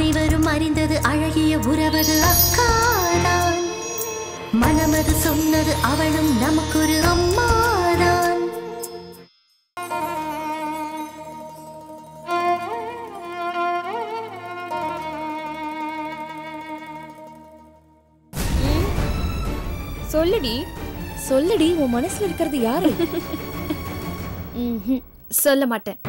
அனைவரும் அறிந்தது அழகிய உறவது அக்காதான். மனமது சொன்னது அவளும் நமக்கொரு அம்மாதான். சொல்லுடி சொல்லுடி, உன் மனசுல இருக்கிறது யாரு? சொல்ல மாட்டேன்.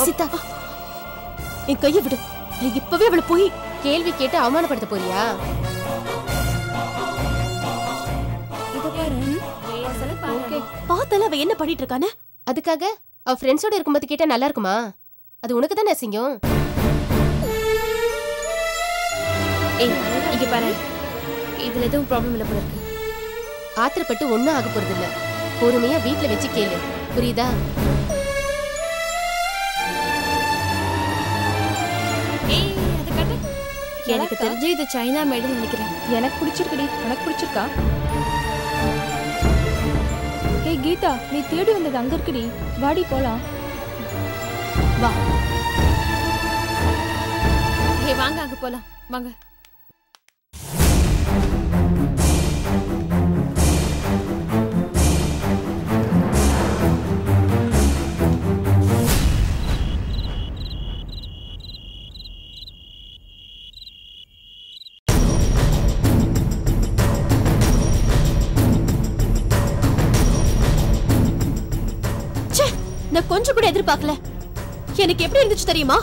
சீதா, என் கைய விடு. இப்பவே அவளை போய் கேள்வி கேட்டு அவமானப்படுத்த போறியா? பார்த்தால அவ என்ன பண்ணிட்டு இருக்கானு? அதுக்காக அவ ஃப்ரெண்ட்ஸோட இருக்கும்போது கேட்டா நல்லா இருக்குமா? அது உனக்கு தானே அசிங்கம். இங்க பாரு, இதுல எதுவும் ப்ராப்ளம் இல்ல போல இருக்கு. ஆத்திரப்பட்டு ஒன்னும் ஆக போறது இல்ல. பொறுமையா வீட்டுல வச்சு கேளு, புரியுதா? எனக்கு தெரிஞ்சு இது சைனா மேடுன்னு நினைக்கிறேன். எனக்கு பிடிச்சிருக்குடி. உனக்கு பிடிச்சிருக்கா? ஏய் கீதா, நீ தேடி வந்தது அங்க இருக்குடி. வாடி போலாம். வா. வாங்க அங்க போலாம், வாங்க. நான் கொஞ்சம் கூட எதிர்பார்க்கல. எனக்கு எப்படி இருந்துச்சு தெரியுமா?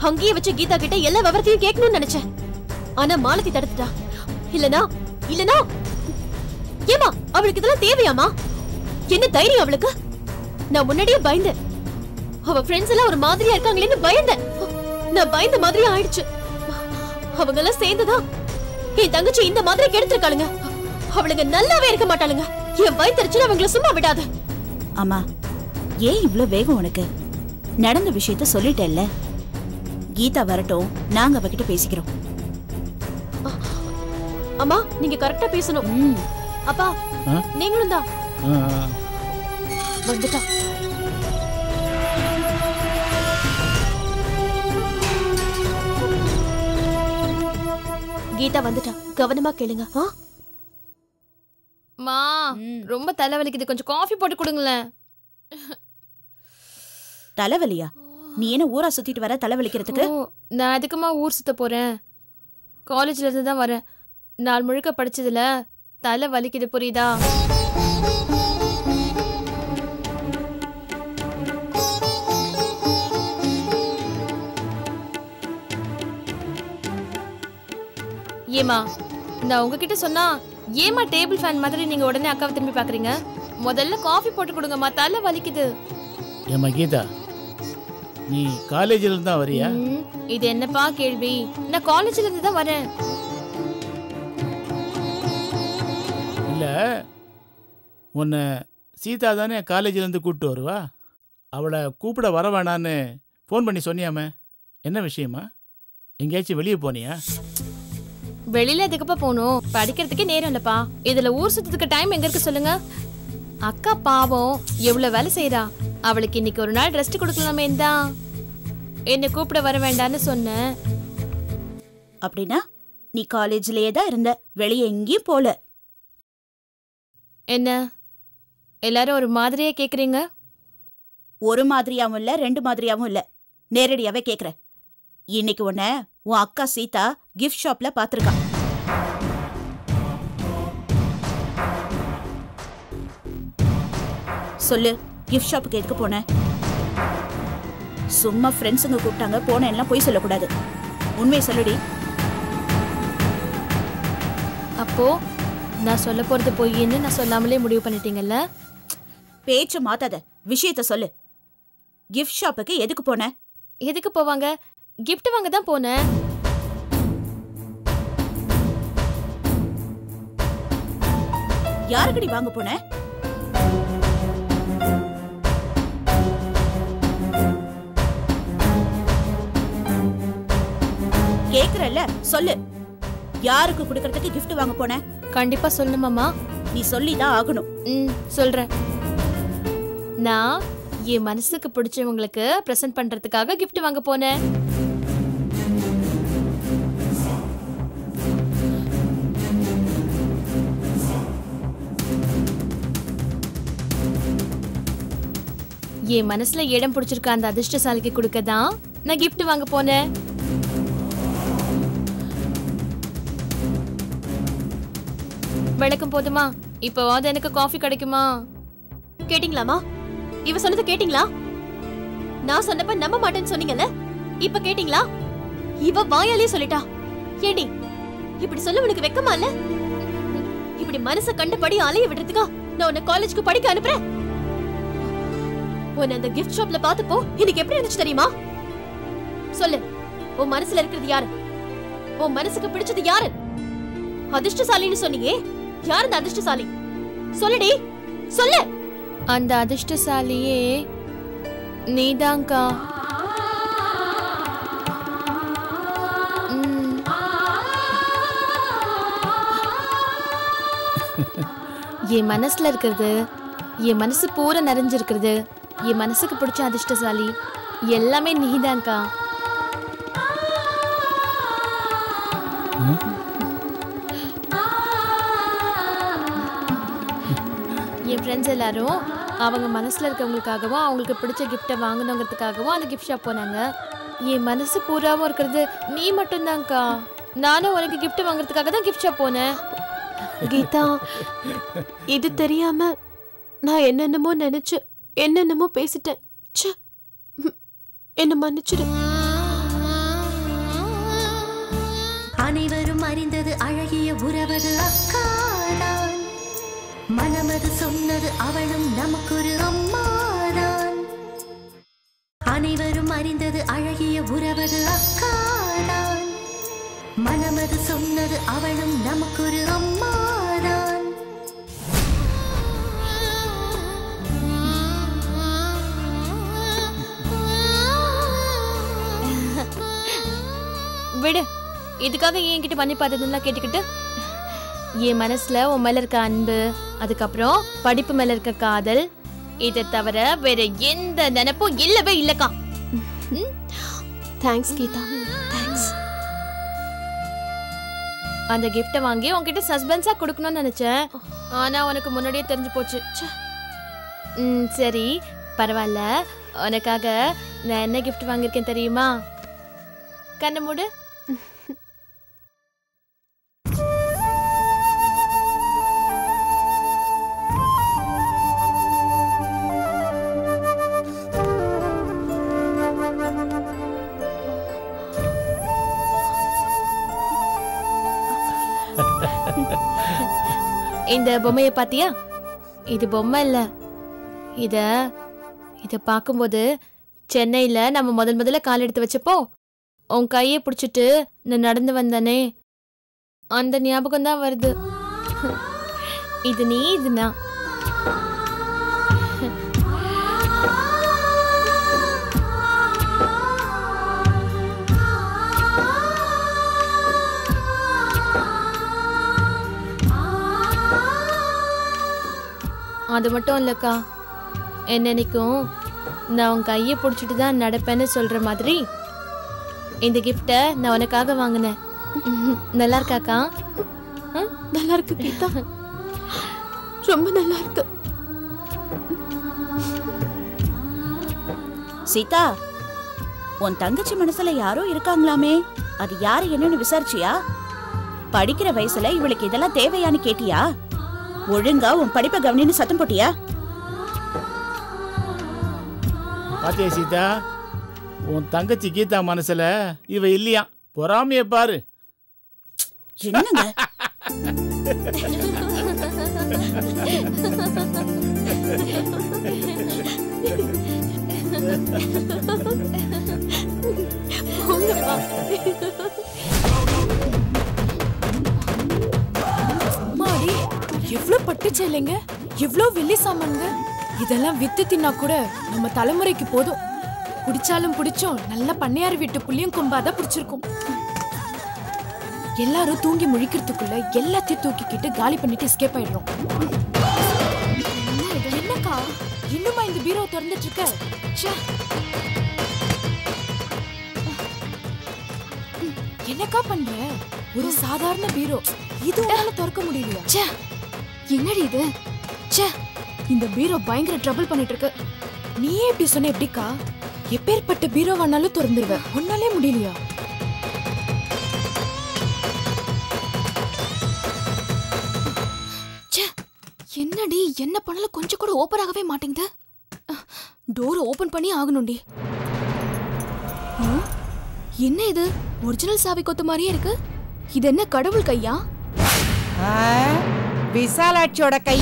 அங்கேயே வச்சு கீதா கிட்ட எல்லா விவரத்தையும் கேட்கணும்னு நினைச்சேன். ஆனா மாலதி தடுத்துட்டா. இல்லனா ஏமா அவளுக்கு இதெல்லாம் தேவையாமா? என்ன தைரியம் அவளுக்கு? நான் முன்னாடியே பயந்தேன். அவ ஃப்ரெண்ட்ஸ் எல்லாம் ஒரு மாதிரியா இருக்காங்களேன்னு பயந்தேன். நான் பயந்த மாதிரியே ஆயிடுச்சு. அவங்க எல்லாம் சேர்ந்துதான் என் தங்கச்சி இந்த மாதிரி கெடுத்திருக்காளுங்க. அவளுங்க நல்லாவே இருக்க மாட்டாளுங்க. என் வயிற்றுல அவங்கள சும்மா விடாது. அம்மா, ஏன் இவ்ளோ வேகம் உனக்கு? நடந்த விஷயத்த சொல்லிட்டேல்ல. கீதா வரட்டும், நாங்க அவகிட்ட பேசிக்கிறோம். அம்மா, நீங்க கரெக்டா பேசணும். அப்பா, நீங்களும் தான். வந்துட்டா. கீதா வந்துட்டா. கவனமா கேளுங்க. மா, ரொம்ப தலைவலிக்குது. கொஞ்சம் காஃபி போட்டு கொடுங்களேன். தலைவலியா? நீ என்ன ஊரா சுத்திட்டு வர தலைவலிக்கிறதுக்கு? நான் எதுக்குமா ஊர் சுத்த போறேன்? காலேஜ்ல இருந்து தான் வரேன். நாள் முழுக்க படிச்சதுல தலை வலிக்குது, புரியுதா? ஏமா, நான் உங்ககிட்ட சொன்னா ஏமா டேபிள் ஃபேன் மாதிரி நீங்க உடனே அக்காவை திரும்பி பாக்குறீங்க? முதல்ல காஃபி போட்டு கொடுங்கம்மா, தலை வலிக்குது. ஏமா கீதா, நீ காலேஜ்ல இருந்து தான் வரியா? இது என்னப்பா கேள்வி? நான் காலேஜ்ல இருந்து தான் வரேன். இல்ல, உன்னை சீதா தானே காலேஜ்ல இருந்து கூப்பிட்டு வருவா? அவளை கூப்பிட வர வேணான்னு ஃபோன் பண்ணி சொன்னியாமே, என்ன விஷயமா? எங்கேயாச்சும் வெளியே போனியா? வெளியில எதுக்குப்பா போகணும்? படிக்கிறதுக்கே நேரம் இல்லப்பா. இதுல ஊர் சுத்தத்துக்கு டைம் எங்க இருக்கு சொல்லுங்க? அக்கா பாவம் எவ்வளவு வேலை செய்யறா. அவளுக்கு இன்னைக்கு ஒரு நாள் ரெஸ்ட் கொடுக்கலாமே தான் என்ன கூப்பிட வர வேண்டான்னு சொன்னேன். அப்படின்னா நீ காலேஜ்லயே தான் இருந்த, வெளியே எங்கேயும் போல. என்ன எல்லாரும் ஒரு மாதிரியே கேக்குறீங்க? ஒரு மாதிரியாவும் இல்ல, ரெண்டு மாதிரியாவும் இல்ல, நேரடியாவே கேக்குறேன். இன்னைக்கு உன்ன உன் அக்கா சீதா கிஃப்ட் ஷாப்ல பாத்திருக்கா. சொல்லு, கிஃப்ட் ஷாப்புக்கு எதுக்கு போன? சும்மா ஃப்ரெண்ட்ஸுங்க கூப்பிட்டாங்க போன எல்லாம் போய் சொல்லக்கூடாது. உண்மையை சொல்லுடி. அப்போ நான் சொல்ல போறது பொய்ன்னு நான் சொல்லாமலே முடிவு பண்ணிட்டீங்கல்ல? பேச்சு மாத்தாத, விஷயத்த சொல்லு. கிஃப்ட் ஷாப்புக்கு எதுக்கு போன? எதுக்கு போவாங்க? கிஃப்ட் வாங்க தான் போனேன். யாருக்கடி வாங்க போன? கேக்குறல்ல, சொல்லு. யாருக்கு குடுக்கறதுக்கு கிஃப்ட் வாங்க போன? கண்டிப்பா சொல்லணுமாமா? நீ சொல்லிதான் ஆகணும். சொல்றேன். நான் என் மனசுக்கு பிடிச்சவங்களுக்கு பிரசன்ட் பண்றதுக்காக கிஃப்ட் வாங்க போனேன். என் மனசுல இடம் பிடிச்சிருக்க அந்த அதிர்ஷ்டசாலிக்கு கொடுக்க தான் நான் கிஃப்ட் வாங்க போனேன். விளக்கம் போதுமா? இப்போவாது எனக்கு காஃபி கிடைக்குமா? கேட்டிங்களாமா? இவ சொன்னது கேட்டிங்களா? நான் சொன்னப்ப நம்ப மாட்டேன்னு சொன்னீங்கல்ல, இப்ப கேட்டிங்களா? இவ வாயாலே சொல்லிட்டா. ஏடி இப்படி சொல்ல உனக்கு வெக்கமா இல்ல? இப்படி மனச கண்டபடி அலைய விடுறதுக்கா நான் உன்னை காலேஜுக்கு படிக்க அனுப்புறேன். உன்னை அந்த கிஃப்ட் ஷாப்ல பார்த்தப்போ எனக்கு எப்படி இருந்துச்சு தெரியுமா? சொல்லு, உன் மனசுல இருக்கிறது யாரு? உன் மனசுக்கு பிடிச்சது யாரு? அதிர்ஷ்டசாலின்னு சொன்னீங்க. யார் அந்த அதிர்ஷ்டசாலி? சொல்லுடி, சொல்லு. அந்த அதிர்ஷ்டசாலியே நீதான்க்கா. என் மனசுல இருக்கிறது, என் மனசு பூரா நிறைஞ்சிருக்கிறது, என் மனசுக்கு பிடிச்ச அதிர்ஷ்டசாலி எல்லாமே நீதான்க்கா. என் ஃப்ரெண்ட்ஸ் எல்லாரும் அவங்க மனசுல இருக்கவங்களுக்காகவும் அவங்களுக்கு பிடிச்ச கிஃப்டை வாங்கணுங்கிறதுக்காகவும் அந்த கிஃப்ட் ஷாப் போனாங்க. என் மனசு பூராவும் இருக்கிறது நீ மட்டும்தான்க்கா. நானும் உனக்கு கிஃப்ட் வாங்குறதுக்காக தான் கிஃப்ட் ஷாப் போனேன். கீதா, இது தெரியாம நான் என்னென்னமோ நினைச்சு என்னென்னமோ பேசிட்டேன். என்ன மன்னிச்சிடு. அனைவரும் அறிந்தது அழகிய உறவது அக்காதான். மனமது சொன்னது அவளும் நமக்கொரு அம்மாதான். அனைவரும் அறிந்தது அழகிய உறவது அக்காதான். மனமது சொன்னது அவளும் நமக்கொரு அம்மாதான். விடு, இதுக்காக என்கிட்ட பண்ணி பார்த்ததுலாம் கேட்டுக்கிட்டு. என் மனசுல உன் மேல இருக்க அன்பு, அதுக்கப்புறம் படிப்பு மேல இருக்க காதல், இதை தவிர வேற எந்த நினைப்பும் இல்லவே இல்லக்கா. Thanks Geetha, thanks. அந்த கிஃப்ட வாங்கி உன்கிட்ட சஸ்பென்ஸா கொடுக்கணும்னு நினைச்சேன். ஆனா உனக்கு முன்னாடியே தெரிஞ்சு போச்சு. சரி பரவாயில்ல. உனக்காக நான் என்ன கிஃப்ட் வாங்கியிருக்கேன் தெரியுமா? கண்ணு மூடு. இந்த பொம்மைய பாத்தியா? இது பொம்மை இல்ல. இத பாக்கும்போது சென்னையில நம்ம முதல்ல கால் எடுத்து வச்சப்போ உன் கையை பிடிச்சிட்டு நான் நடந்து வந்தானே, அந்த ஞாபகம் தான் வருது. இது நீ, இது நான். அது மட்டும் இல்லக்கா, என்னன்னைக்கும் நான் உன் கையை பிடிச்சிட்டு தான் நடப்பேன்னு சொல்ற மாதிரி இந்த கிஃப்ட நான் உனக்காக வாங்கினேன். நல்லா இருக்காக்கா? நல்லா இருக்கு கீதா, ரொம்ப நல்லா இருக்கு. சீதா, உன் தங்கச்சி மனசுல யாரோ இருக்காங்களாமே, அது யாரு என்னன்னு விசாரிச்சியா? படிக்கிற வயசுல இவளுக்கு இதெல்லாம் தேவையான்னு கேட்டியா? ஒழுங்கா உன் படிப்பை கவனின்னு சத்தம் போட்டியா? பாத்தியா சீதா, உன் தங்கச்சி கீதா மனசுல இவ இல்லையா? பொறாமைய பாரு. என்னங்க? மாடி, எவ்ளோ பட்டு சேலைங்க, எவ்ளோ வெள்ளி சாமான்ங்க. இதெல்லாம் வித்து தின்னா கூட நம்ம தலைமுறைக்கு போதும். குடிச்சாலும் பிடிச்சோம் நல்ல பண்ணையார் வீட்டு புள்ளியும் கொம்பாதான் பிடிச்சிருக்கும். எல்லாரும் தூங்கி முழிக்கிறதுக்குள்ள எல்லாத்தையும் தூக்கிக்கிட்டு காலி பண்ணிட்டு எஸ்கேப் ஆயிடுறோம். என்னக்கா இன்னுமா இந்த பீரோ திறந்துட்டு இருக்க? என்னக்கா பண்ற? ஒரு சாதாரண பீரோ இது உன்னால திறக்க முடியலையா? என்னடி இது? இந்த பீரோ பயங்கர ட்ரபிள் பண்ணிட்டு இருக்கு. நீயே இப்படி சொன்ன எப்படிக்கா? எப்பேற்பட்ட பீரோவானாலும் திறந்துருவ, உன்னாலே முடியலையா? என்னடி என்ன பண்ணாலும் கொஞ்சம் கூட ஓபன் ஆகவே மாட்டேங்குது. டோர் ஓபன் பண்ணி ஆகணும்டி. என்ன இது? ஒரிஜினல் சாவி கொத்து மாதிரியே இருக்கு. இது என்ன கடவுள் கையா? விசாலாட்சியோட கை.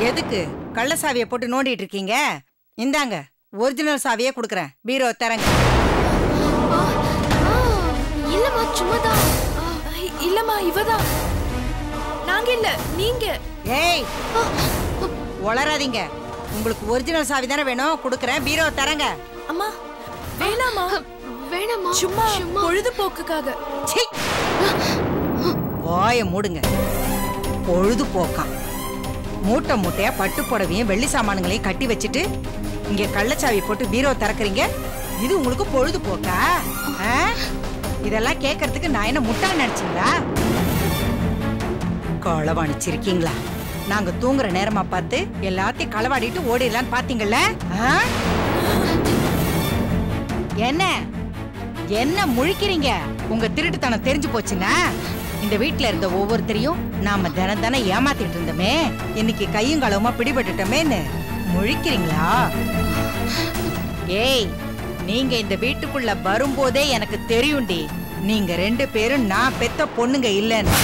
எதுக்கு கள்ள சாவியை போட்டு நோண்டிட்டு இருக்கீங்க? இந்தாங்க ஒரிஜினல் சாவியே குடுக்கறேன். பீரோ தரங்க. இல்லம்மா சும்மாதான். இல்லம்மா இவதான். நாங்க இல்ல நீங்க. ஏய் வளராதீங்க. உங்களுக்கு ஒரிஜினல் சாவி தானே வேணும், குடுக்கறேன். பீரோ தரங்க. அம்மா வேணாமா. வேணாமா, சும்மா பொழுதுபோக்குக்காக. வாய மூடுங்க. பொழுதுபோக்கா? மூட்டை மூட்டையா பட்டு புடவையும் வெள்ளி சாமான்களையும் கட்டி வச்சுட்டு இங்க கள்ளச்சாவி போட்டு பீரோ திறக்கறீங்க. இது உங்களுக்கு பொழுதுபோக்கா? இதெல்லாம் கேட்கறதுக்கு நான் என்ன முட்டாள் நினைச்சீங்களா? களவாணிச்சிருக்கீங்களா? நாங்க தூங்குற நேரமா பார்த்து எல்லாத்தையும் களவாடிட்டு ஓடிடலான்னு பாத்தீங்கல்ல? என்ன என்ன முழிக்கிறீங்க? உங்க திருட்டுத்தனம் தெரிஞ்சு போச்சுன்னா இந்த வீட்டுல இருந்த ஒவ்வொருத்தரையும் நாம தினம் தினம் ஏமாத்திட்டு இருந்தோமே, இன்னைக்கு கையும் களவுமா பிடிபட்டுட்டோமேன்னு முழிக்கிறீங்களா? ஏய், நீங்க இந்த வீட்டுக்குள்ள வரும்போதே எனக்கு தெரியும்டி, நீங்க 2 பேரும் நான் பெத்த பொண்ணுங்க இல்லன்னு.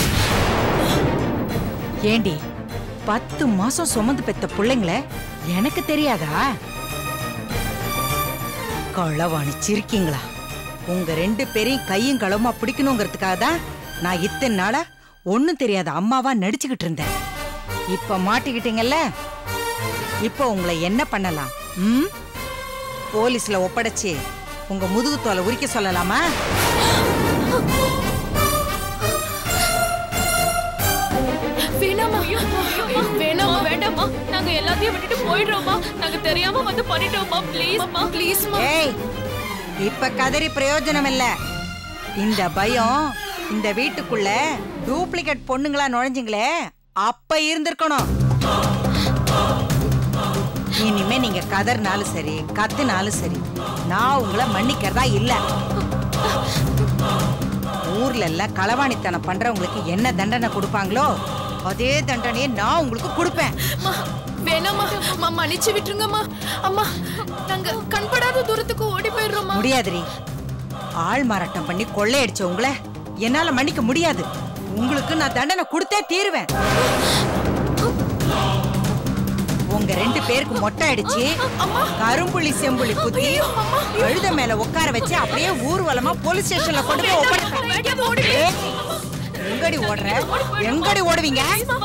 ஏண்டி 10 மாசம் சுமந்து பெத்த பிள்ளைங்கள எனக்கு தெரியாதா? களவாணிச்சிருக்கீங்களா? உங்க 2 பேரையும் கையும் களவுமா பிடிக்கணுங்கிறதுக்காக தான் நான் இத்தனை நாளா ஒண்ணும் தெரியாத அம்மாவா நடிச்சுக்கிட்டு இருந்தேன். இப்ப மாட்டிக்கிட்டீங்கல்ல, இப்ப உங்களை என்ன பண்ணலாம்? போலீஸ்ல ஒப்படைச்சு உங்க முதுகு தோலை உரிக்க சொல்லலாமா? வேணாமா வேணாமா வேண்டாமா, நாங்க எல்லாத்தையும் விட்டுட்டு போயிடுறோமா. நாங்க தெரியாம வந்து பண்ணிட்டோமா. ப்ளீஸ்மா ப்ளீஸ்மா. ஏய், இப்ப கதறி பிரயோஜனம் இல்ல. இந்த பயம் இந்த வீட்டுக்குள்ள டூப்ளிகேட் பொண்ணுங்களா நுழைஞ்சிங்களே அப்ப இருந்திருக்கணும். இனிமே நீங்க கதறினாலும் சரி கத்துனாலும் சரி நான் உங்களை மன்னிக்கிறதா இல்ல. ஊர்ல எல்லாம் களவாணித்தனம் பண்றவங்களுக்கு என்ன தண்டனை கொடுப்பாங்களோ அதே தண்டனையை நான் உங்களுக்கு கொடுப்பேன். வேணாமா, மன்னிச்சு விட்டுருங்கம்மா. அம்மா, நாங்க கண்படாத தூரத்துக்கு ஓடி போயிடுறோமா. முடியாதுரி. ஆள் மாறாட்டம் பண்ணி கொள்ளையடிச்ச உங்களை என்னால மன்னிக்க முடியாது. உங்களுக்கு நான் தண்டனை கொடுத்தே தீருவேன். உங்க 2 பேருக்கு மொட்டை அடிச்சு கரும்புள்ளி செம்புள்ளி குத்தி கழுத மேல உட்கார வச்சு அப்படியே ஊர்வலமா போலீஸ் ஸ்டேஷன்ல கொண்டு போய் ஒப்படைப்பேன். எங்கடி ஓடுற? எங்கடி ஓடுவீங்க?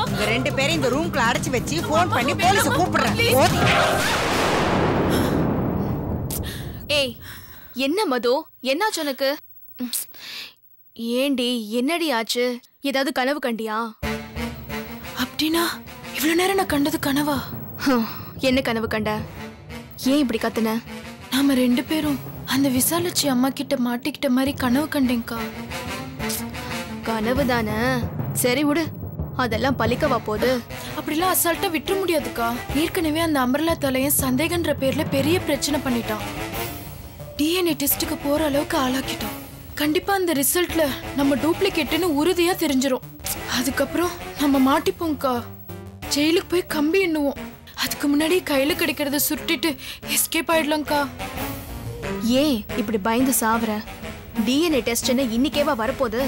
உங்க 2 பேரும் இந்த ரூம்குள்ள அடைச்சு வச்சு போன் பண்ணி போலீஸ கூப்பிடுறேன். ஏய், என்ன மது, என்னாச்சு உனக்கு? ஏண்டி என்னடி ஆச்சு? ஏதாவது கனவு கண்டியா? அப்படின்னா இவ்வளவு நேரம் நான் கண்டது கனவா? என்ன கனவு கண்ட? ஏன் இப்படி கத்துன? நாம 2 பேரும் அந்த விசாலட்சி அம்மா கிட்ட மாட்டிக்கிட்ட மாதிரி கனவு கண்டேன்க்கா. கனவு தானே, சரி விடு, அதெல்லாம் பலிக்கவா போகுது? அப்படிலாம் அசால்ட்டா விட்டுற முடியாதுக்கா. ஏற்கனவே அந்த அம்பர்லா தலையன் சந்தேகன்ற பேர்ல பெரிய பிரச்சனை பண்ணிட்டான். டிஎன்ஏ டெஸ்ட்டுக்கு போற அளவுக்கு ஆளாக்கிட்டோம். கண்டிப்பா அந்த ரிசல்ட்ல நம்ம டூப்ளிகேட்னு உறுதியா தெரிஞ்சிரும். அதுக்கப்புறம் நம்ம மாட்டிப்போம்க்கா. ஜெயிலுக்கு போய் கம்பி எண்ணுவோம். அதுக்கு முன்னாடி கையில கிடைக்கிறத சுருட்டிட்டு எஸ்கேப் ஆயிடலாம்க்கா. ஏன் இப்படி பயந்து சாவற? டிஎன்ஏ டெஸ்ட்னு இன்னைக்கேவா வரப்போகுது?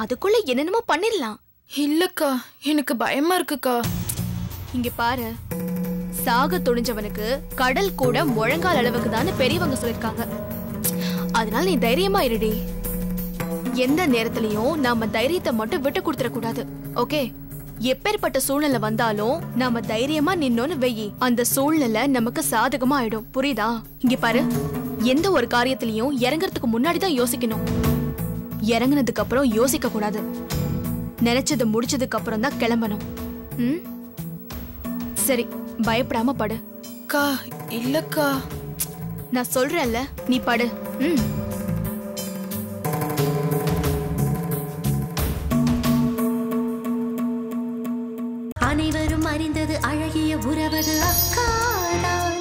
அதுக்குள்ள என்னென்னமோ பண்ணிடலாம். இல்லக்கா, எனக்கு பயமா இருக்குக்கா. இங்க பாரு, சாக துணிஞ்சவனுக்கு கடல் கூட முழங்கால் அளவுக்கு தானே பெரியவங்க சொல்லிருக்காங்க. அதனால நீ தைரியமா இருடி. எந்த நேரத்திலயும் நாம தைரியத்தை மட்டும் விட்டு கொடுத்துட கூடாது. ஓகே? எப்பேற்பட்ட சூழ்நிலை வந்தாலும் நாம தைரியமா நின்னோன்னு வெயி, அந்த சூழ்நிலை நமக்கு சாதகமா ஆயிடும். புரியுதா? இங்க பாரு, எந்த ஒரு காரியத்திலயும் இறங்குறதுக்கு முன்னாடி தான் யோசிக்கணும். இறங்குனதுக்கு அப்புறம் யோசிக்க கூடாது. நினைச்சது முடிச்சதுக்கு அப்புறம் தான் கிளம்பணும். சரி, பயப்படாம படு. அக்கா இல்லக்கா, நான் சொல்றேன்ல, நீ படு. அனைவரும் அறிந்தது அழகிய உறவது அக்காதான்.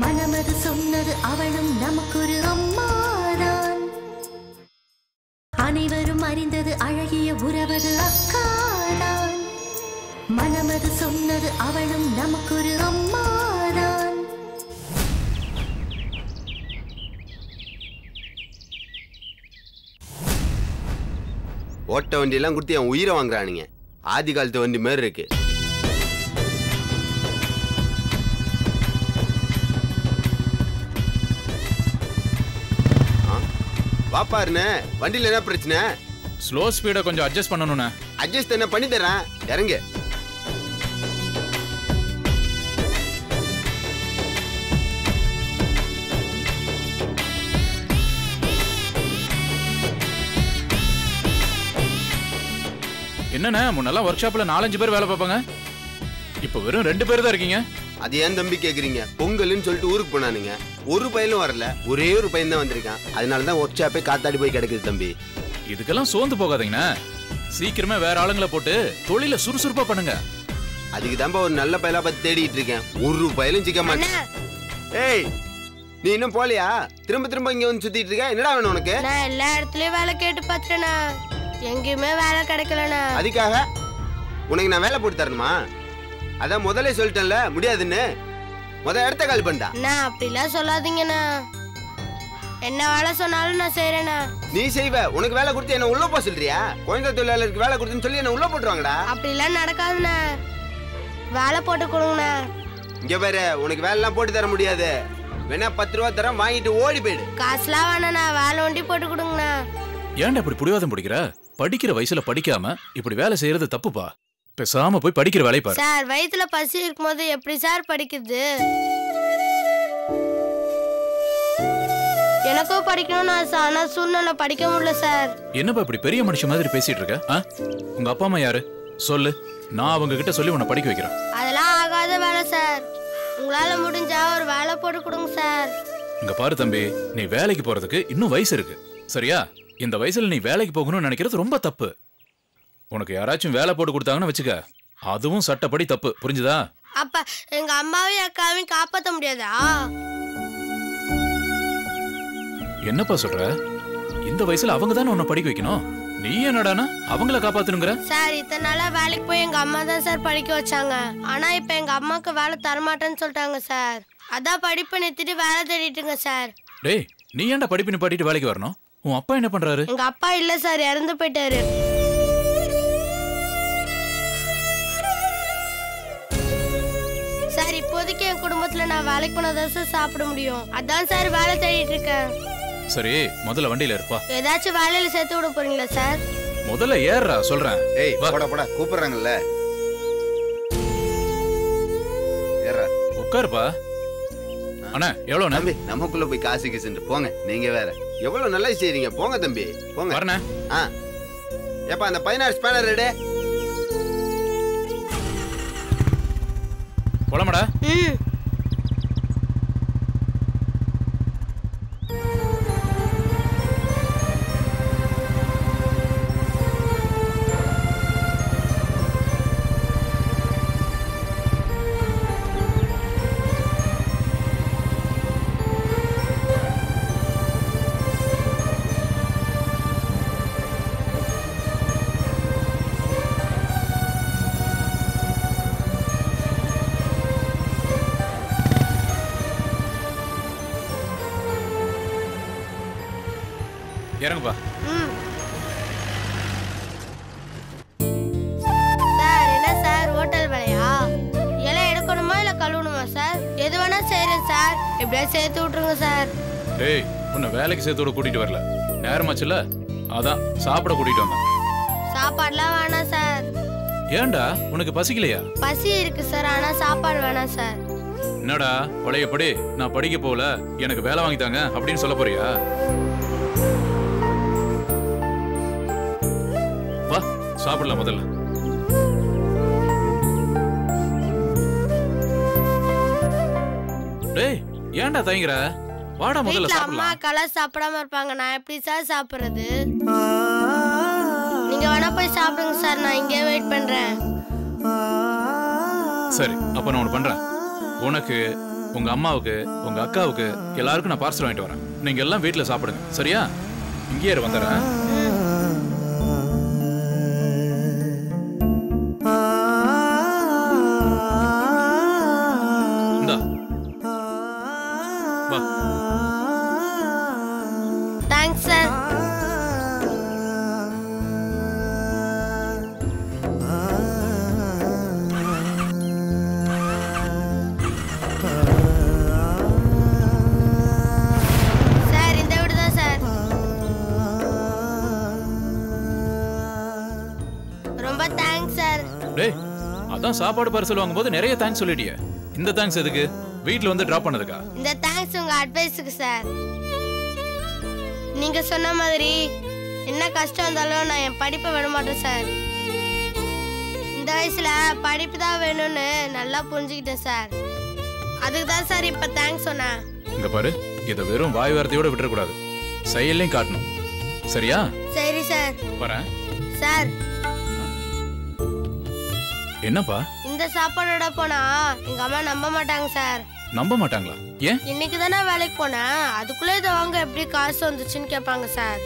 மனமது சொன்னது அவளும் நமக்கொரு அம்மாதான். அனைவரும் அறிந்தது அழகிய உறவது அக்காதான். மனமது சொன்னது அவளும் நமக்கொரு அம்மாதான். ஓட்ட வண்டியெல்லாம் கொடுத்து என் உயிரை வாங்குறானுங்க. ஆதி காலத்து வண்டி மாதிரி இருக்கு. வாப்பாருண்ணே, வண்டியில என்ன பிரச்சனை? ஸ்லோ ஸ்பீடை கொஞ்சம் அட்ஜஸ்ட் பண்ணணும்ண்ணே. அட்ஜஸ்ட் என்ன பண்ணி தரேன், இறங்க. என்னண்ணே, முன்னெல்லாம் ஒர்க் ஷாப்ல 4-5 பேர் வேலை பார்ப்பாங்க, இப்ப வெறும் 2 பேர் தான் இருக்கீங்க. அது ஏன் தம்பி கேக்குறீங்க? பொங்கல்னு சொல்லிட்டு ஊருக்கு போனானுங்க, ஒரு பையனும் வரல, ஒரே ஒரு பையன் தான் வந்திருக்கான். அதனாலதான் ஒர்க் ஷாப்பே காத்தாடி போய் கிடக்குது தம்பி. இதுக்கெல்லாம் சோர்ந்து போகாதீங்கண்ணா, சீக்கிரமே வேற ஆளுங்களை போட்டு தொழில சுறுசுறுப்பா பண்ணுங்க. அதுக்கு தான்பா ஒரு நல்ல பையலா பார்த்து தேடிட்டு இருக்கேன். ஒரு பையலும் சிக்க மாட்டேன். ஏய், நீ இன்னும் போலியா? திரும்ப திரும்ப இங்க வந்து சுத்திட்டு இருக்க. என்னடா வேணும் உனக்கு? நான் எல்லா இடத்துலயும் வேலை கேட்டு பாத்துட்டேனா, எங்கேயுமே வேலை கிடைக்கலண்ணா. அதுக்காக உனக்கு நான் வேலை போட்டு தரணுமா? அதான் முதல்ல சொல்லிட்டேன்ல முடியாதுன்னு. இடத்த காலி பண்ணா. நான் அப்படிலாம் சொல்லாதீங்கண்ணா, என்ன வேலை சொன்னாலும் நான் செய்யறேண்ணா. நீ செய்வ, உனக்கு வேலை கொடுத்து என்ன உள்ள போக சொல்றியா? குழந்தை தொழிலாளருக்கு வேலை கொடுத்துன்னு சொல்லி என்ன உள்ள போட்டுருவாங்கடா. அப்படிலாம் நடக்காதுண்ணா, வேலை போட்டு கொடுங்கண்ணா. இங்க பாரு, உனக்கு வேலை எல்லாம் போட்டு தர முடியாது. வேணா 10 ரூபா தரம் வாங்கிட்டு ஓடி போயிடு. காசுலாம் வேணாண்ணா, வேலை ஒண்டி போட்டு கொடுங்கண்ணா. ஏன்டா இப்படி புடிவாதம் பிடிக்கிற? படிக்கிற வயசுல படிக்காம இப்படி வேலை செய்யறது தப்புப்பா. பேசாம போய் படிக்கிற வேலையை பாரு. சார், வயித்துல பசி இருக்கும்போது எப்படி சார் படிக்குது? எனக்கும் படிக்கணும்னு ஆசை, ஆனா சூழ்நிலை படிக்க முடியல சார். என்னப்பா இப்படி பெரிய மனுஷன் மாதிரி பேசிட்டு இருக்க? உங்க அப்பா அம்மா யாரு சொல்லு, நான் அவங்க கிட்ட சொல்லி உன்னை படிக்க வைக்கிறேன். அதெல்லாம் ஆகாத வேலை சார், உங்களால முடிஞ்சா ஒரு வேலை போட்டு கொடுங்க சார். இங்க பாரு தம்பி, நீ வேலைக்கு போறதுக்கு இன்னும் வயசு இருக்கு, சரியா? இந்த வயசுல நீ வேலைக்கு போகணும்னு நினைக்கிறது ரொம்ப தப்பு. உனக்கு யாராச்சும் வேலை போட்டு கொடுத்தாங்கன்னு வச்சுக்க, அதுவும் சட்டப்படி தப்பு, புரிஞ்சுதா? அப்ப எங்க அம்மாவையும் அக்காவையும் காப்பாத்த முடியாதா? என்னப்பா சொல்ற? இந்த வயசுல அவங்க தானே உன்னை படிக்க வைக்கணும், நீ என்னடானா அவங்கள காப்பாத்தணுங்கிற? சார், இத்தனை நாளா வேலைக்கு போய் எங்க அம்மா தான் சார் படிக்க வச்சாங்க. ஆனா இப்ப எங்க அம்மாக்கு வேலை தரமாட்டேன்னு சொல்லிட்டாங்க சார். அதான் படிப்பு நிறுத்திட்டு வேலை தேடிட்டுங்க சார். டேய், நீ ஏன்டா படிப்பு நிப்பாட்டிட்டு வேலைக்கு வரணும்? உன் அப்பா என்ன பண்றாரு? எங்க அப்பா இல்ல சார், இறந்து போயிட்டாரு. சார், இப்போதைக்கு என் குடும்பத்துல நான் வேலைக்கு போனாதான் சார் சாப்பிட முடியும். அதான் சார் வேலை தேடிட்டு இருக்கேன். சரி, முதல்ல வண்டியில இருப்பா. ஏதாச்சும் வேலையில சேர்த்து விட போறீங்களா சார்? முதல்ல ஏறா சொல்றேன். ஏய், போடா போடா, கூப்பிடுறாங்கல்ல. ஏறா, உட்காருப்பா. அண்ணா, எவ்வளவு தம்பி? நமக்குள்ள போய் காசு கிசுன்னு போங்க. நீங்க வேற எவ்வளவு நல்லா செய்றீங்க. போங்க தம்பி, போங்க. வரண்ணா. ஏப்பா, அந்த 16 ஸ்பேனர் ரெடி. போலாமடா. இறங்குப்பா. சார், என்ன சார் ஹோட்டல் வேலையா? எல்லாம் எடுக்கணுமா இல்ல கழுவணுமா சார்? எது வேணா செய்யறேன் சார், எப்படியா சேர்த்து விட்டுருங்க சார். டேய், உன்னை வேலைக்கு சேர்த்து விட கூட்டிட்டு வரல, நேரமாச்சுல, அதான் சாப்பிட கூட்டிட்டு வந்தேன். சாப்பாடுலாம் வேணாம் சார். ஏன்டா உனக்கு பசிக்கலையா? பசி இருக்கு சார், ஆனா சாப்பாடு வேணாம் சார். என்னடா பழையபடி நான் படிக்க போல எனக்கு வேலை வாங்கி தாங்க அப்படின்னு சொல்ல போறியா? வா சாப்பிடலாம் முதல்ல. டேய் ஏன்டா தயங்குற? வாடா முதல்ல வீட்ல அம்மா சாப்பிடலாம். கலா சாப்பிடாம இருப்பாங்க, நான் எப்படி சார் சாப்பிடுறது? நீங்க வேணா போய் சாப்பிடுங்க சார், நான் இங்கே வெயிட் பண்றேன். சரி அப்ப நான் ஒண்ணு பண்றேன். உனக்கு, உங்க அம்மாவுக்கு, உங்க அக்காவுக்கு எல்லாருக்கும் நான் பார்சல் வாங்கிட்டு வரேன். நீங்க எல்லாம் வீட்டுல சாப்பிடுங்க, சரியா? இங்கேயே வந்துடுறேன். இந்தா வா. Thanks sir. சார் இந்த வீடு தான் சார். ரொம்ப தேங்க்ஸ் சார். டேய் அதான் சாப்பாடு பார்சல் வாங்கும்போது நிறைய தேங்க்ஸ் சொல்லிட்டியே. இந்த தேங்க்ஸ் எதுக்கு? வீட்ல வந்து டிராப் பண்ணதுக்கா? இந்த தேங்க்ஸ் உங்க அட்வைஸுக்கு சார். நீங்க சொன்ன மாதிரி என்ன கஷ்டம் வந்தாலும் நான் என் படிப்பை விட மாட்டேன் சார். இந்த வயசுல படிப்பு தான் வேணும்னு நல்லா புரிஞ்சுக்கிட்டேன் சார். அதுக்கு தான் சார் இப்ப தேங்க்ஸ் சொன்னேன். இங்க பாரு, இத வெறும் வாய் வார்த்தையோட விட்டுற கூடாது, செயல்லையும் காட்டணும், சரியா? சரி சார். வரேன். சார் என்னப்பா? இந்த சாப்பாடோட போனா எங்க அம்மா நம்ப மாட்டாங்க சார். நம்ப மாட்டாங்களா? ஏன்? இன்னைக்கு தானே வேலைக்கு போனேன், அதுக்குள்ளே இதை வாங்க எப்படி காசு வந்துச்சுன்னு கேட்பாங்க சார்.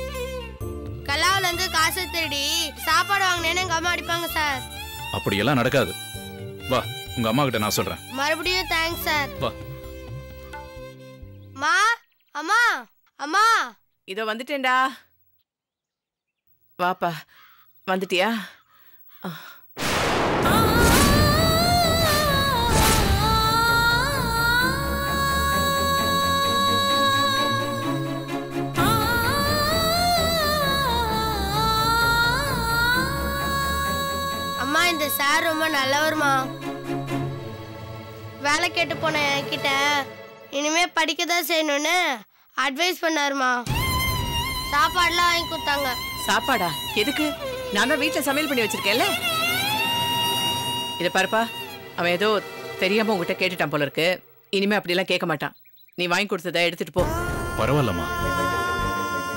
கலாவில இருந்து காசை திருடி சாப்பாடு வாங்கினேன்னு எங்க அம்மா அடிப்பாங்க சார். அப்படியெல்லாம் நடக்காது. வா உங்க அம்மா கிட்ட நான் சொல்றேன். மறுபடியும் தேங்க்ஸ் சார். வா. மா, அம்மா, அம்மா. இதோ வந்துட்டேன்டா. வாப்பா, வந்துட்டியா? அம்மா இந்த சார் ரொம்ப நல்லவருமா. வேலை கேட்டு போன என்கிட்ட இனிமே படிக்க தான் செய்யணும்னு அட்வைஸ் பண்ணாருமா. சாப்பாடுலாம் வாங்கி கொடுத்தாங்க. சாப்பாடா? எதுக்கு? நான் தான் வீட்டுல சமையல் பண்ணி வச்சிருக்கேன்ல. இத பாருப்பா, அவன் ஏதோ தெரியாம உங்ககிட்ட கேட்டுட்டான் போல இருக்கு. இனிமே அப்படிலாம் கேட்க மாட்டான். நீ வாங்கி கொடுத்ததை எடுத்துட்டு போ. பரவாயில்லம்மா,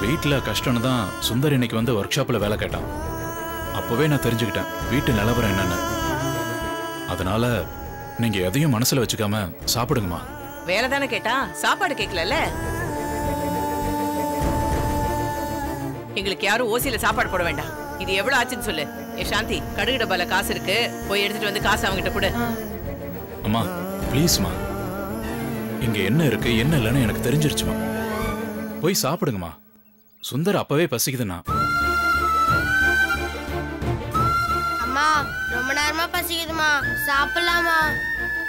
வீட்டுல கஷ்டம்னு தான் சுந்தர் இன்னைக்கு வந்து ஒர்க் ஷாப்ல வேலை கேட்டான். அப்பவே நான் தெரிஞ்சுக்கிட்டேன் வீட்டு நிலவரம் என்னன்னு. அதனால நீங்க எதையும் மனசுல வச்சுக்காம சாப்பிடுங்கம்மா. வேலை தானே கேட்டான், சாப்பாடு கேட்கல. எங்களுக்கு யாரும் ஓசியில சாப்பாடு போட வேண்டாம். இது எவ்வளவு ஆச்சுன்னு சொல்லு. ஏ சாந்தி, கடுகு டப்பால காசு இருக்கு, போய் எடுத்துட்டு வந்து காசு அவங்கிட்ட கொடு. அம்மா ப்ளீஸ்மா, இங்க என்ன இருக்கு என்ன இல்லைன்னு எனக்கு தெரிஞ்சிருச்சுமா. போய் சாப்பிடுங்கம்மா. சுந்தர் அப்பவே பசிக்குதுண்ணா. அம்மா ரொம்ப நேரமா பசிக்குதுமா, சாப்பிடலாமா?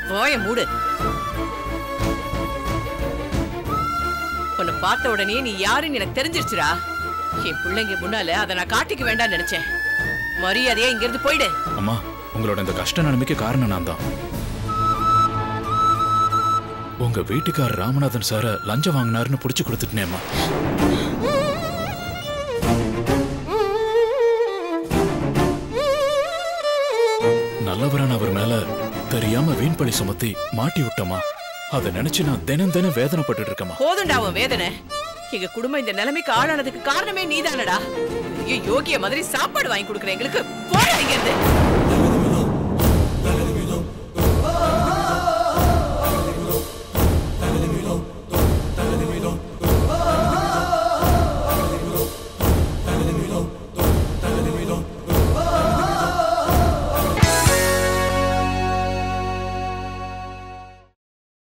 போய மூடு. உன்னை பார்த்த உடனே நீ யாருன்னு எனக்கு தெரிஞ்சிருச்சுடா. என் பிள்ளைங்க முன்னால அதை நான் காட்டிக்க வேண்டாம்னு நினைச்சேன். மரியாதையா இங்க இருந்து போயிடு. அம்மா, உங்களோட இந்த கஷ்ட நிலைமைக்கு காரணம் நான் தான். உங்க வீட்டுக்காரர் ராமநாதன் சார லஞ்சம் வாங்கினாருன்னு புடிச்சு கொடுத்துட்டேன். நல்லவரான அவர் மேல தெரியாம வீண் பழி சுமத்தி மாட்டி விட்டோமா. அதை நினைச்சு நான் தினம் தினம் வேதனைப்பட்டு இருக்கமா. போதுண்டா உன் வேதனை. எங்க குடும்பம் இந்த நிலைமைக்கு ஆளானதுக்கு காரணமே நீதானடா. யோகிய மாதிரி சாப்பாடு வாங்கி கொடுக்குற எங்களுக்கு போடா இங்க இருந்து.